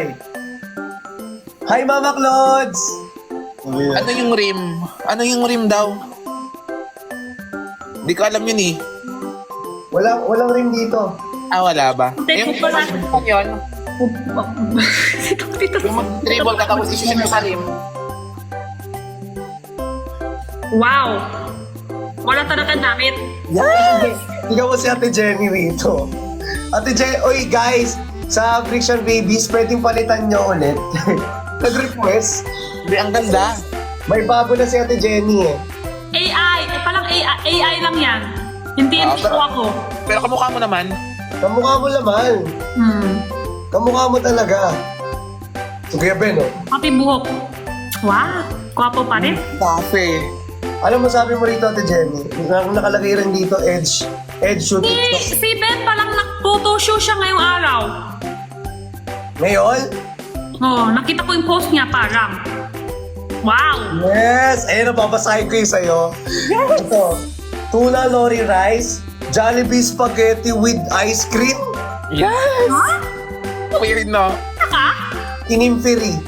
Hoy! Hi, Mama Clods! Ano yung rim? Ano yung rim daw? Hindi ko alam yun eh. Walang rim dito. Ah, wala ba? Hindi ko pala. Ano yun? Yung mag-dribble ka tapos isusin mo sa rim. Wow! Wala talaga namin. Yes! Ikaw mo si Ate Jenny rito. Ate Jenny, oy guys, sa Friction Babies, pwedeng palitan nyo ulit. Nag-request. Hindi, ang ganda. May bago na si Ate Jenny eh. AI! Palang AI lang yan. Hindi Ah, ko ako. Pero kamukha mo naman. Kamukha mo naman. Kamukha mo talaga. So, Kuya Ben, oh. Pati buhok. Wow! Kwapo pa rin. Cafe. Alam mo, sabi mo rito, Ate Jenny, nakalagay rin dito, Edge shoot. Si Ben palang nag-photoshoot siya ngayong araw. Ngayon? Oh, nakita ko yung post niya parang. Wow! Yes! Ayun, nababasahin ko yung sa'yo. Ito, tuna nori rice, Jollibee spaghetti with ice cream, Yes! Ha? Weird, no? Saka? kinimfiri.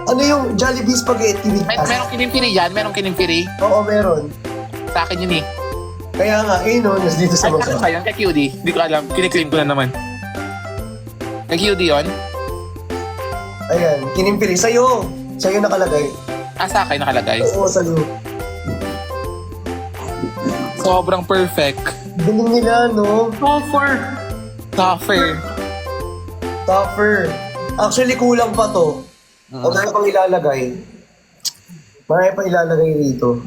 Ano yung Jollibee spaghetti with ice cream? Merong kinimpiri yan? Merong kinimpiri? Oo, meron. Sa akin yun eh. Kaya nga, ayun o, nas dito sa Ay, ano masa. ba yun? Kay QD? Hindi ko alam. Kiniklaim ko na naman. Kay QD yun? Ayan, kinimfiri. Sa'yo. Sa'yo nakalagay. Ah, sa akin nakalagay. Oo, sa'yo. Sobrang perfect. Galing nila, no? Offer. Tougher. Tougher. Actually, kulang pa to. Ang dahil pang ilalagay. Marami pa ilalagay rito.